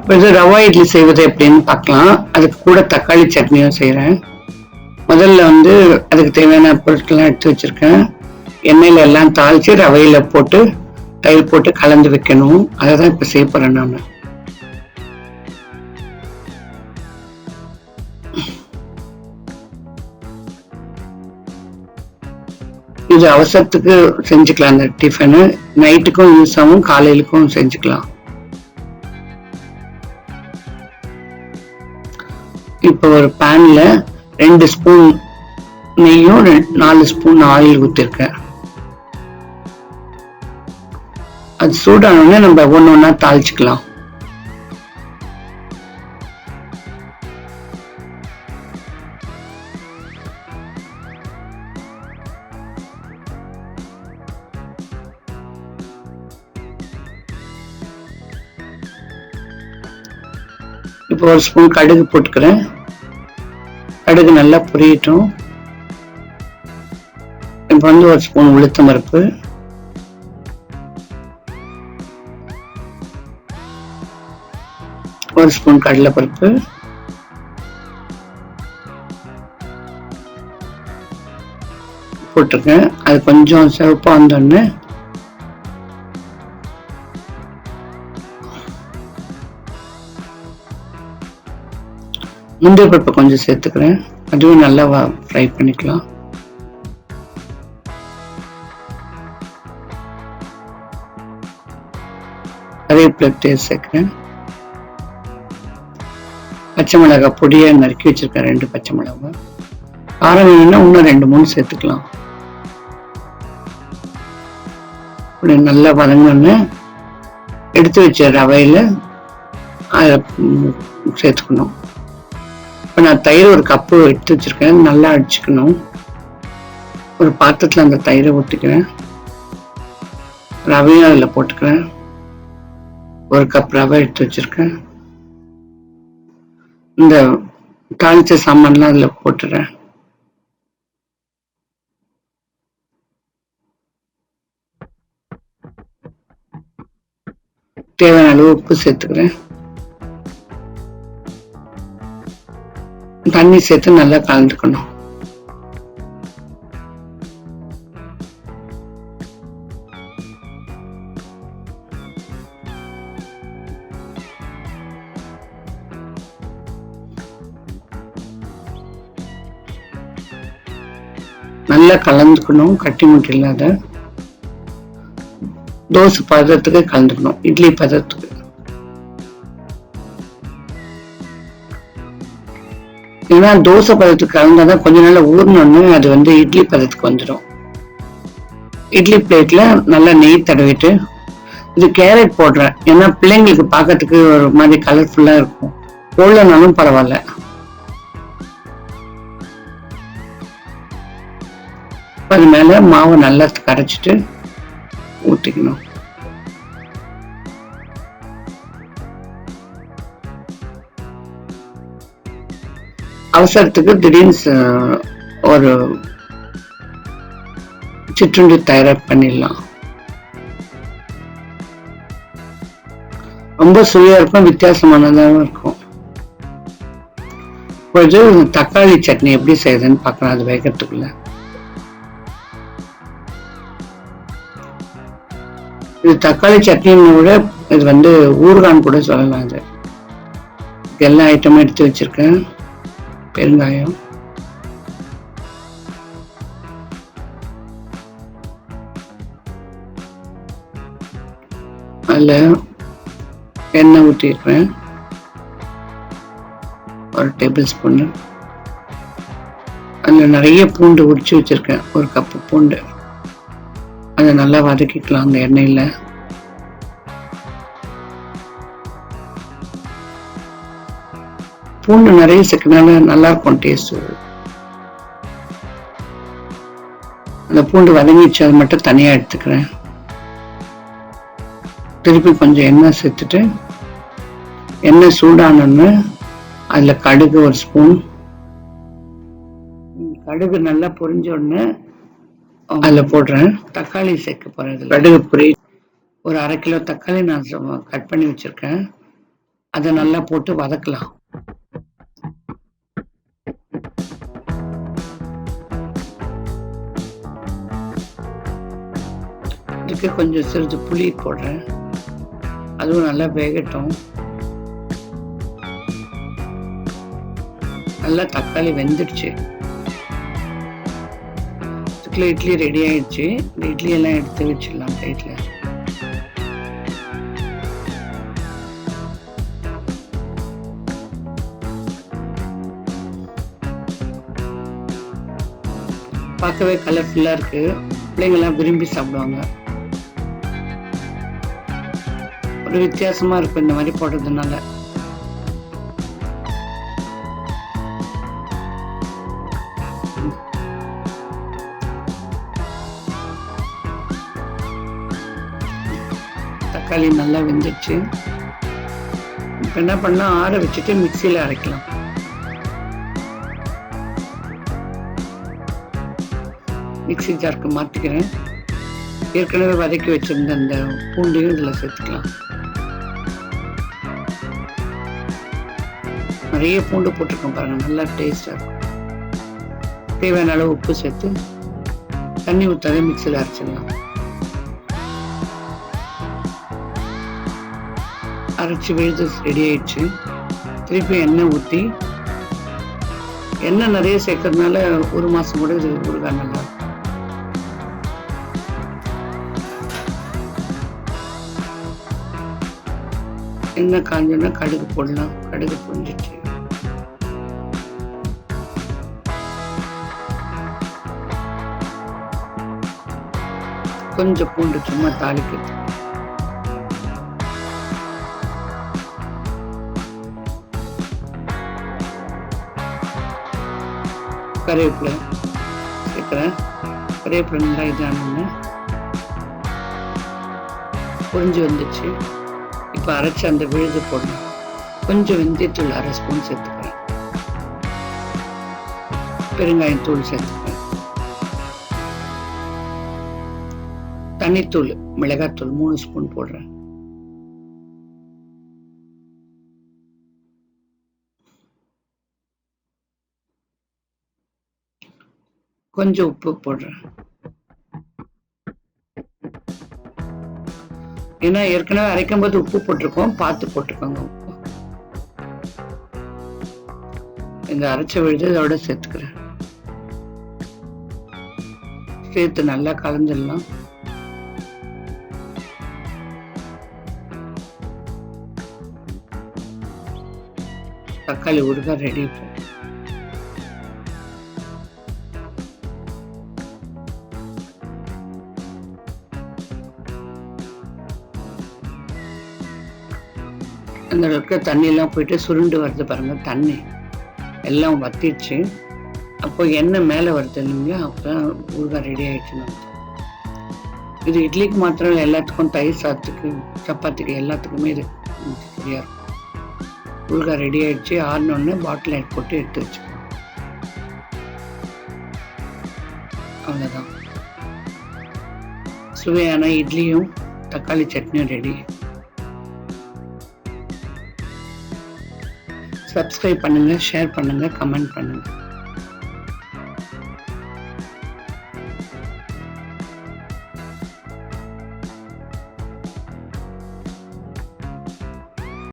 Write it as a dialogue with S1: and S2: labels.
S1: இப்போ இது ரவா இட்லி செய்வது எப்படின்னு பார்க்கலாம். அதுக்கு கூட தக்காளி சட்னியும் செய்கிறேன். முதல்ல வந்து அதுக்கு தேவையான பொருட்கள்லாம் எடுத்து வச்சிருக்கேன். எண்ணெயில எல்லாம் தாளிச்சு ரவையில போட்டு தயிர் போட்டு கலந்து வைக்கணும். அதை தான் இப்போ செய்ய போறேன் நான். இது அவசரத்துக்கு செஞ்சுக்கலாம். அந்த டிஃபனு நைட்டுக்கும் யூஸ் ஆகும், காலையிலுக்கும் செஞ்சுக்கலாம். இப்போ ஒரு பேன்ல 2 ஸ்பூன் நெய்யும் 4 ஸ்பூன் ஆயில் ஊற்றிருக்கேன். அது சூடானோடனே நம்ம ஒன்று ஒன்றா தாளிச்சுக்கலாம். இப்போ ஒரு ஸ்பூன் கடுகு போட்டுக்கிறேன். கடுகு நல்லா பொரியட்டும். இப்போ வந்து ஒரு ஸ்பூன் உளுத்தம் பருப்பு, ஒரு ஸ்பூன் கடலைப்பருப்பு, போட்டிருக்கேன். அது கொஞ்சம் சிவப்பா வந்தோடனே முந்திரி பருப்பு கொஞ்சம் சேர்த்துக்கிறேன். அதுவும் நல்லா ஃப்ரை பண்ணிக்கலாம். கருவேப்பிலை சேர்க்கிறேன். பச்சை மிளகாய் பொடியை நறுக்கி வச்சிருக்கேன், 2 பச்சை மிளகாய். காரம் வேணும்னா இன்னும் 2-3 சேர்த்துக்கலாம். இப்படி நல்லா வதங்கணுன்னு எடுத்து வச்ச ரவையில அதை சேர்த்துக்கணும். இப்போ நான் தயிர் ஒரு கப்பு எடுத்து வச்சிருக்கேன். நல்லா அடிச்சுக்கணும். ஒரு பாத்திரத்தில் அந்த தயிரை ஊற்றிக்கிறேன். ரவையும் அதில் போட்டுக்கிறேன். ஒரு கப் ரவை எடுத்து வச்சிருக்கேன். இந்த தாளிச்ச சாமான்லாம் அதில் போட்டுறேன். தேவையான அளவு உப்பு சேர்த்துக்கிறேன். தண்ணி சேர்த்து நல்லா கலந்துக்கணும். நல்லா கலந்துக்கணும், கட்டி முட்டி இல்லாத. தோசை பதத்துக்கு கலந்துக்கணும், இட்லி பதத்துக்கு. ஏன்னா தோசை பதத்துக்கு கலந்தாதான் கொஞ்ச நாள் ஊறினோன்னு அது வந்து இட்லி பதத்துக்கு வந்துடும். இட்லி பிளேட்ல நல்லா நெய் தடவிட்டு, இது கேரட் போடுறேன் ஏன்னா பிள்ளைங்களுக்கு பார்க்கறதுக்கு ஒரு மாதிரி கலர்ஃபுல்லா இருக்கும். போடலனாலும் பரவாயில்ல. அது மேல மாவு நல்லா கரைச்சிட்டு ஊற்றிக்கணும். அவசரத்துக்கு திடீர்னு ஒரு சிற்றுண்டி தயார் பண்ணிடலாம். ரொம்ப சுவையா இருக்கும், வித்தியாசமானதாகவும் இருக்கும். இப்பொழுது தக்காளி சட்னி எப்படி செய்யுதுன்னு பார்க்கலாம். அது வேகிறதுக்குள்ள இது தக்காளி சட்னின்னு விட இது வந்து ஊறுகான்னு கூட சொல்லலாம். இது எல்லா ஐட்டமும் எடுத்து வச்சிருக்கேன். பெருங்காயம், அதில் எண்ணெய் ஊற்றிருக்கிறேன், 1 டேபிள் ஸ்பூன். அதில் நிறைய பூண்டு உரிச்சு வச்சிருக்கேன், 1 கப்பு பூண்டு. அதை நல்லா வதக்கிக்கலாம் அந்த எண்ணெயில். பூண்டு நிறைய சேர்க்கனால நல்லா இருக்கும் டேஸ்ட். அந்த பூண்டு வதங்கிச்சு, அது மட்டும் தனியா எடுத்துக்கிறேன். திருப்பி கொஞ்சம் எண்ணெய் சேர்த்துட்டு, எண்ணெய் சூடானோன்னு அதுல கடுகு 1 ஸ்பூன். கடுகு நல்லா பொரிஞ்ச உடனே அதுல போடுறேன். தக்காளி சேர்க்க போறேன். கடுகு பொரி ஒரு 1/2 கிலோ தக்காளி நான் கட் பண்ணி வச்சிருக்கேன். அதை நல்லா போட்டு வதக்கலாம். இதுக்கு கொஞ்சம் சிறிது புளி போடுறேன், அதுவும் நல்லா வேகட்டும். நல்லா தக்காளி வெந்துடுச்சு. இதுக்குள்ள இட்லி ரெடி ஆயிடுச்சு. இந்த இட்லி எல்லாம் எடுத்து வச்சிடலாம் பிளேட்ல. பார்க்கவே கலர்ஃபுல்லா இருக்கு. பிள்ளைங்கெல்லாம் விரும்பி சாப்பிடுவாங்க. ஒரு வித்தியாசமா இருக்கும் இந்த மாதிரி போடுறதுனால. தக்காளி நல்லா வெந்துடுச்சு. இப்போ என்ன பண்ணா, ஆற வச்சுட்டு மிக்சியில் அரைக்கலாம். மிக்சி ஜாருக்கு மாற்றிக்கிறேன். ஏற்கனவே வதக்கி வச்சிருந்த அந்த பூண்டையும் இதில் சேர்த்துக்கலாம். நிறைய பூண்டு போட்டிருக்கோம் பாருங்க, நல்லா டேஸ்டாக இருக்கும். தேவையான அளவு உப்பு சேர்த்து தண்ணி ஊற்றாத மிக்சியில் அரைச்சிடலாம். அரைச்சி விழுது ரெடி ஆயிடுச்சு. திருப்பி எண்ணெய் ஊற்றி, எண்ணெய் நிறைய சேர்க்கறதுனால ஒரு மாதம் கூட இது ஊறுகாய் நல்லா இருக்கும். எண்ணெய் காஞ்சோன்னா கடுகு போடலாம். கடுகு பொரிஞ்சிச்சு. கொஞ்சம் பூண்டு சும்மா தாளிக்கிறது. கருவேப்பிலை சேர்க்குறேன். கருவேப்பிலை நல்லா இதானு பொரிஞ்சு வந்துச்சு. இப்போ அரைச்சி அந்த விழுது போடணும். கொஞ்சம் வெந்தயத்தூள் 1/2 ஸ்பூன் சேர்த்துக்கிறேன். பெருங்காயத்தூள் சேர்த்துக்கிறேன். தனித்தூள் மிளகாத்தூள் 3 ஸ்பூன் போடுறேன். கொஞ்சம் உப்பு போடுறேன். ஏன்னா ஏற்கனவே அரைக்கும் போது உப்பு போட்டிருக்கோம், பார்த்து போட்டுக்கோங்க உப்பு. இந்த அரைச்ச விழுது இதோட சேர்த்துக்கிறேன். சேர்த்து நல்லா கலந்துடலாம். தக்காளி ஊறுகாய் ரெடி. அந்த அளவுக்கு தண்ணி எல்லாம் போயிட்டு சுருண்டு வருது பாருங்க. தண்ணி எல்லாம் வத்திடுச்சு. அப்போ எண்ணெய் மேலே வருது இல்லைங்களா, அப்போதான் ஊறுகாய் ரெடி ஆயிடுச்சுன்னு. இது இட்லிக்கு மாத்திரம் இல்லை, எல்லாத்துக்கும் தயிர் சாதத்துக்கு, சப்பாத்திக்கு, எல்லாத்துக்குமே இது சரியா இருக்கும். ஊறுகாய் ரெடி ஆயிடுச்சு. ஆறினோடனே பாட்டில் போட்டு எடுத்து வச்சுக்கோங்க. அவ்வளோதான். சுவையான இட்லியும் தக்காளி சட்னியும் ரெடி. சப்ஸ்கிரைப் பண்ணுங்க, ஷேர் பண்ணுங்க, கமெண்ட் பண்ணுங்க.